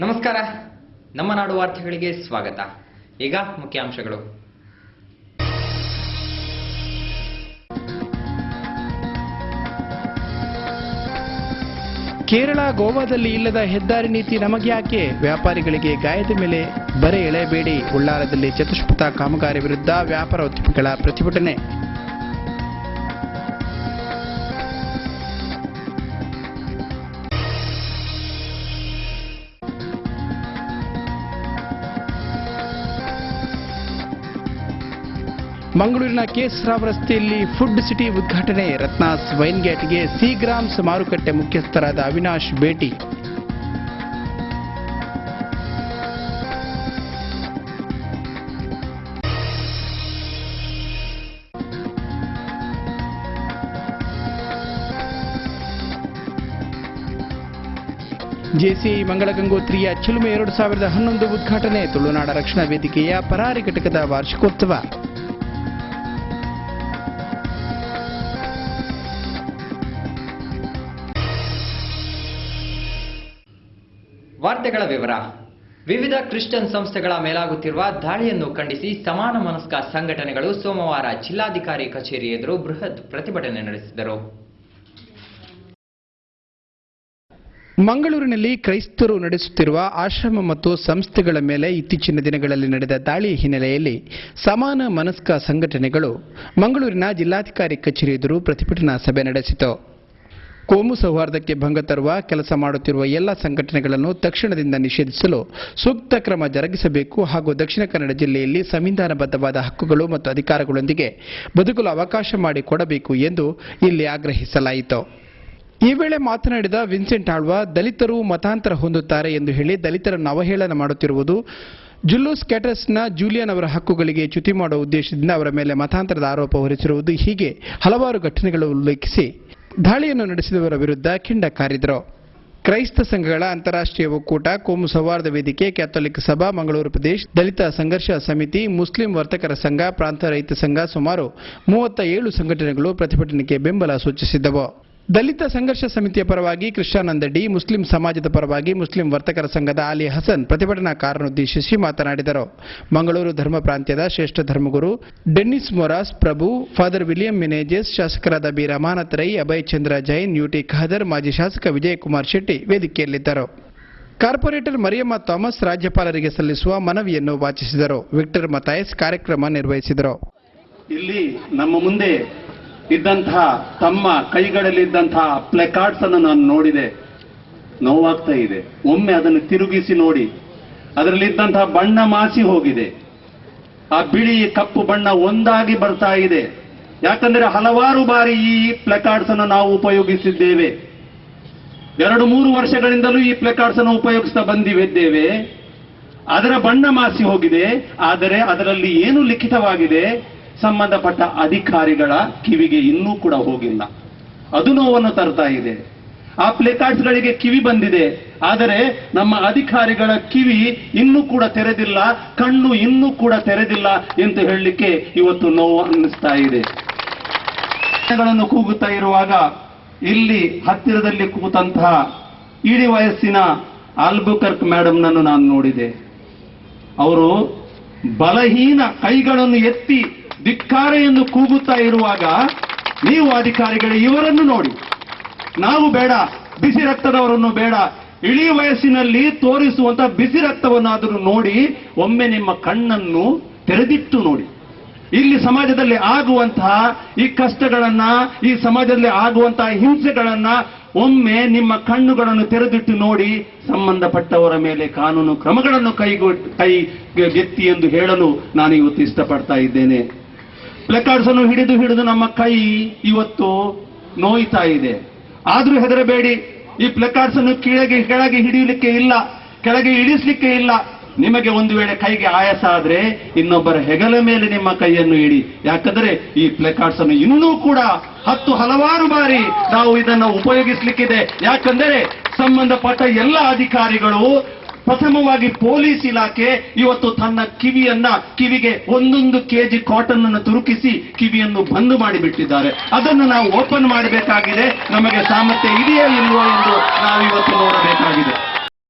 ನಮಸ್ಕಾರ, ನಮ್ಮ ನಾಡು ವಾರ್ತೆಗಳಿಗೆ ಸ್ವಾಗತ. ಈಗ ಮುಖ್ಯಾಂಶಗಳು. ಕೇರಳ ಗೋವಾದಲ್ಲಿ ಇಲ್ಲದ ಹೆದ್ದಾರಿ ನೀತಿ ನಮಗ್ಯಾಕೆ? ವ್ಯಾಪಾರಿಗಳಿಗೆ ಗಾಯದ ಮೇಲೆ ಬರೆ ಎಳೆಯಬೇಡಿ. ಉಳ್ಳಾಲದಲ್ಲಿ ಚತುಷ್ಪಥ ಕಾಮಗಾರಿ ವಿರುದ್ಧ ವ್ಯಾಪಾರ ಒಕ್ಕೂಟಗಳ ಪ್ರತಿಭಟನೆ. ಮಂಗಳೂರಿನ ಕೆಎಸ್ ರಸ್ತೆಯಲ್ಲಿ ಫುಡ್ ಸಿಟಿ ಉದ್ಘಾಟನೆ. ರತ್ನಾಸ್ ವೈನ್ ಗೇಟ್ಗೆ ಸಿಗ್ರಾಮ್ಸ್ ಮಾರುಕಟ್ಟೆ ಮುಖ್ಯಸ್ಥರಾದ ಅವಿನಾಶ್ ಭೇಟಿ. ಜೆಸಿಐ ಮಂಗಳ ಗಂಗೋತ್ರಿಯ ಚಿಲುಮೆ 2011 ಉದ್ಘಾಟನೆ. ತುಳುನಾಡ ರಕ್ಷಣಾ ವೇದಿಕೆಯ ಪರಾರಿ ಘಟಕದ ವಾರ್ಷಿಕೋತ್ಸವ. ವಾರ್ತೆಗಳ ವಿವರ. ವಿವಿಧ ಕ್ರಿಶ್ಚಿಯನ್ ಸಂಸ್ಥೆಗಳ ಮೇಲಾಗುತ್ತಿರುವ ದಾಳಿಯನ್ನು ಖಂಡಿಸಿ ಸಮಾನ ಮನಸ್ಕ ಸಂಘಟನೆಗಳು ಸೋಮವಾರ ಜಿಲ್ಲಾಧಿಕಾರಿ ಕಚೇರಿ ಎದುರು ಬೃಹತ್ ಪ್ರತಿಭಟನೆ ನಡೆಸಿದರು. ಮಂಗಳೂರಿನಲ್ಲಿ ಕ್ರೈಸ್ತರು ನಡೆಸುತ್ತಿರುವ ಆಶ್ರಮ ಮತ್ತು ಸಂಸ್ಥೆಗಳ ಮೇಲೆ ಇತ್ತೀಚಿನ ದಿನಗಳಲ್ಲಿ ನಡೆದ ದಾಳಿ ಹಿನ್ನೆಲೆಯಲ್ಲಿ ಸಮಾನ ಮನಸ್ಕ ಸಂಘಟನೆಗಳು ಮಂಗಳೂರಿನ ಜಿಲ್ಲಾಧಿಕಾರಿ ಕಚೇರಿ ಎದುರು ಪ್ರತಿಭಟನಾ ಸಭೆ ನಡೆಸಿತು. ಕೋಮು ಸೌಹಾರ್ದಕ್ಕೆ ಭಂಗ ತರುವ ಕೆಲಸ ಮಾಡುತ್ತಿರುವ ಎಲ್ಲ ಸಂಘಟನೆಗಳನ್ನು ತಕ್ಷಣದಿಂದ ನಿಷೇಧಿಸಲು ಸೂಕ್ತ ಕ್ರಮ ಜರುಗಿಸಬೇಕು ಹಾಗೂ ದಕ್ಷಿಣ ಕನ್ನಡ ಜಿಲ್ಲೆಯಲ್ಲಿ ಸಂವಿಧಾನಬದ್ಧವಾದ ಹಕ್ಕುಗಳು ಮತ್ತು ಅಧಿಕಾರಗಳೊಂದಿಗೆ ಬದುಕಲು ಅವಕಾಶ ಮಾಡಿಕೊಡಬೇಕು ಎಂದು ಇಲ್ಲಿ ಆಗ್ರಹಿಸಲಾಯಿತು. ಈ ವೇಳೆ ಮಾತನಾಡಿದ ವಿನ್ಸೆಂಟ್ ಆಳ್ವ, ದಲಿತರು ಮತಾಂತರ ಹೊಂದುತ್ತಾರೆ ಎಂದು ಹೇಳಿ ದಲಿತರನ್ನು ಅವಹೇಳನ ಮಾಡುತ್ತಿರುವುದು, ಜುಲ್ಲೂಸ್ ಕ್ಯಾಟರ್ಸ್ನ ಜೂಲಿಯನ್ ಅವರ ಹಕ್ಕುಗಳಿಗೆ ಚ್ಯುತಿ ಮಾಡುವ ಉದ್ದೇಶದಿಂದ ಅವರ ಮೇಲೆ ಮತಾಂತರದ ಆರೋಪ ಹೊರಿಸಿರುವುದು, ಹೀಗೆ ಹಲವಾರು ಘಟನೆಗಳು ಉಲ್ಲೇಖಿಸಿ ದಾಳಿಯನ್ನು ನಡೆಸಿದವರ ವಿರುದ್ಧ ಕಿಂಡ ಕಾರಿದರು. ಕ್ರೈಸ್ತ ಸಂಘಗಳ ಅಂತಾರಾಷ್ಟ್ರೀಯ ಒಕ್ಕೂಟ, ಕೋಮು ಸೌಹಾರ್ದ ವೇದಿಕೆ, ಕ್ಯಾಥೋಲಿಕ್ ಸಭಾ, ಮಂಗಳೂರು ಪ್ರದೇಶ ದಲಿತ ಸಂಘರ್ಷ ಸಮಿತಿ, ಮುಸ್ಲಿಂ ವರ್ತಕರ ಸಂಘ, ಪ್ರಾಂತ ರೈತ ಸಂಘ, ಸುಮಾರು 37 ಸಂಘಟನೆಗಳು ಪ್ರತಿಭಟನೆಗೆ ಬೆಂಬಲ ಸೂಚಿಸಿದ್ದವು. ದಲಿತ ಸಂಘರ್ಷ ಸಮಿತಿಯ ಪರವಾಗಿ ಕೃಷ್ಣಾನಂದ ಡಿ, ಮುಸ್ಲಿಂ ಸಮಾಜದ ಪರವಾಗಿ ಮುಸ್ಲಿಂ ವರ್ತಕರ ಸಂಘದ ಅಲಿ ಹಸನ್ ಪ್ರತಿಭಟನಾಕಾರರನ್ನುದ್ದೇಶಿಸಿ ಮಾತನಾಡಿದರು. ಮಂಗಳೂರು ಧರ್ಮ ಪ್ರಾಂತ್ಯದ ಶ್ರೇಷ್ಠ ಧರ್ಮಗುರು ಡೆನ್ನಿಸ್ ಮೊರಾಸ್ ಪ್ರಭು, ಫಾದರ್ ವಿಲಿಯಂ ಮೆನೇಜೆಸ್, ಶಾಸಕರಾದ ಬಿ ರಮಾನಾಥ್ ರೈ, ಅಭಯ್ ಚಂದ್ರ ಜೈನ್, ಯುಟಿ ಖಾದರ್, ಮಾಜಿ ಶಾಸಕ ವಿಜಯಕುಮಾರ್ ಶೆಟ್ಟಿ ವೇದಿಕೆಯಲ್ಲಿದ್ದರು. ಕಾರ್ಪೊರೇಟರ್ ಮರಿಯಮ್ಮ ಥಾಮಸ್ ರಾಜ್ಯಪಾಲರಿಗೆ ಸಲ್ಲಿಸುವ ಮನವಿಯನ್ನು ವಾಚಿಸಿದರು. ವಿಕ್ಟರ್ ಮತಾಯಸ್ ಕಾರ್ಯಕ್ರಮ ನಿರ್ವಹಿಸಿದರು. ಇಲ್ಲಿ ನಮ್ಮ ಮುಂದೆ ಇದ್ದಂತಹ ತಮ್ಮ ಕೈಗಳಲ್ಲಿದ್ದಂತಹ ಪ್ಲೆಕಾರ್ಡ್ಸ್ ಅನ್ನು ನಾನು ನೋಡಿದೆ, ನೋವಾಗ್ತಾ ಇದೆ. ಒಮ್ಮೆ ಅದನ್ನು ತಿರುಗಿಸಿ ನೋಡಿ, ಅದರಲ್ಲಿದ್ದಂತಹ ಬಣ್ಣ ಮಾಸಿ ಹೋಗಿದೆ. ಆ ಬಿಳಿ ಕಪ್ಪು ಬಣ್ಣ ಒಂದಾಗಿ ಬರ್ತಾ ಇದೆ. ಯಾಕಂದ್ರೆ ಹಲವಾರು ಬಾರಿ ಈ ಪ್ಲೆಕಾರ್ಡ್ಸ್ ಅನ್ನು ನಾವು ಉಪಯೋಗಿಸಿದ್ದೇವೆ. 2-3 ವರ್ಷಗಳಿಂದಲೂ ಈ ಪ್ಲೆಕಾರ್ಡ್ಸ್ ಅನ್ನು ಉಪಯೋಗಿಸ್ತಾ ಬಂದಿದ್ದೇವೆ. ಅದರ ಬಣ್ಣ ಮಾಸಿ ಹೋಗಿದೆ. ಆದರೆ ಅದರಲ್ಲಿ ಏನು ಲಿಖಿತವಾಗಿದೆ ಸಂಬಂಧಪಟ್ಟ ಅಧಿಕಾರಿಗಳ ಕಿವಿಗೆ ಇನ್ನೂ ಕೂಡ ಹೋಗಿಲ್ಲ. ಅದು ನೋವನ್ನು ತರ್ತಾ ಇದೆ. ಆ ಪ್ಲೇಕಾರ್ಡ್ಸ್ಗಳಿಗೆ ಕಿವಿ ಬಂದಿದೆ, ಆದರೆ ನಮ್ಮ ಅಧಿಕಾರಿಗಳ ಕಿವಿ ಇನ್ನೂ ಕೂಡ ತೆರೆದಿಲ್ಲ, ಕಣ್ಣು ಇನ್ನೂ ಕೂಡ ತೆರೆದಿಲ್ಲ ಎಂದು ಹೇಳಲಿಕ್ಕೆ ಇವತ್ತು ನೋವು ಅನ್ನಿಸ್ತಾ ಇದೆ. ಗಳನ್ನು ಕೂಗುತ್ತಾ ಇರುವಾಗ ಇಲ್ಲಿ ಹತ್ತಿರದಲ್ಲಿ ಕೂತಂತಹ ಇಡೀ ವಯಸ್ಸಿನ ಆಲ್ಬುಕರ್ಕ್ ಮೇಡಮ್ನನ್ನು ನಾನು ನೋಡಿದೆ. ಅವರು ಬಲಹೀನ ಕೈಗಳನ್ನು ಎತ್ತಿ ಧಿಕ್ಕಾರ ಎಂದು ಕೂಗುತ್ತಾ ಇರುವಾಗ ನೀವು ಅಧಿಕಾರಿಗಳೇ ಇವರನ್ನು ನೋಡಿ. ನಾವು ಬೇಡ, ಬಿಸಿ ರಕ್ತದವರನ್ನು ಬೇಡ, ಇಳಿ ವಯಸ್ಸಿನಲ್ಲಿ ತೋರಿಸುವಂತ ಬಿಸಿ ರಕ್ತವನ್ನಾದರೂ ನೋಡಿ ಒಮ್ಮೆ ನಿಮ್ಮ ಕಣ್ಣನ್ನು ತೆರೆದಿಟ್ಟು ನೋಡಿ. ಇಲ್ಲಿ ಸಮಾಜದಲ್ಲಿ ಆಗುವಂತಹ ಈ ಕಷ್ಟಗಳನ್ನ, ಈ ಸಮಾಜದಲ್ಲಿ ಆಗುವಂತಹ ಹಿಂಸೆಗಳನ್ನ ಒಮ್ಮೆ ನಿಮ್ಮ ಕಣ್ಣುಗಳನ್ನು ತೆರೆದಿಟ್ಟು ನೋಡಿ. ಸಂಬಂಧಪಟ್ಟವರ ಮೇಲೆ ಕಾನೂನು ಕ್ರಮಗಳನ್ನು ಕೈಗೆತ್ತಿ ಎಂದು ಹೇಳಲು ನಾನು ಇವತ್ತು ಇಷ್ಟಪಡ್ತಾ ಇದ್ದೇನೆ. ಪ್ಲೆಕಾರ್ಡ್ಸ್ ಅನ್ನು ಹಿಡಿದು ನಮ್ಮ ಕೈ ಇವತ್ತು ನೋಯ್ತಾ ಇದೆ. ಆದ್ರೂ ಹೆದರಬೇಡಿ. ಈ ಪ್ಲೆಕಾರ್ಡ್ಸ್ ಅನ್ನು ಕೆಳಗೆ ಹಿಡಿಯಲಿಕ್ಕೆ ಇಲ್ಲ, ಕೆಳಗೆ ಇಳಿಸ್ಲಿಕ್ಕೆ ಇಲ್ಲ. ನಿಮಗೆ ಒಂದು ವೇಳೆ ಕೈಗೆ ಆಯಾಸ ಆದ್ರೆ ಇನ್ನೊಬ್ಬರ ಹೆಗಲ ಮೇಲೆ ನಿಮ್ಮ ಕೈಯನ್ನು ಇಡಿ. ಯಾಕಂದ್ರೆ ಈ ಪ್ಲೆಕಾರ್ಡ್ಸ್ ಅನ್ನು ಇನ್ನೂ ಕೂಡ ಹಲವಾರು ಬಾರಿ ನಾವು ಇದನ್ನು ಉಪಯೋಗಿಸಲಿಕ್ಕಿದೆ. ಯಾಕಂದರೆ ಸಂಬಂಧಪಟ್ಟ ಎಲ್ಲ ಅಧಿಕಾರಿಗಳು ಪ್ರಥಮವಾಗಿ ಪೊಲೀಸ್ ಇಲಾಖೆ ಇವತ್ತು ತನ್ನ ಕಿವಿಗೆ 1 kg ಕಾಟನ್ ಅನ್ನು ತುರುಕಿಸಿ ಕಿವಿಯನ್ನು ಬಂದ್ ಮಾಡಿಬಿಟ್ಟಿದ್ದಾರೆ. ಅದನ್ನು ನಾವು ಓಪನ್ ಮಾಡಬೇಕಾಗಿದೆ. ನಮಗೆ ಸಾಮರ್ಥ್ಯ ಇದೆಯೋ ಇಲ್ವೋ ಎಂದು ನಾವು ಇವತ್ತು ನೋಡಬೇಕಾಗಿದೆ.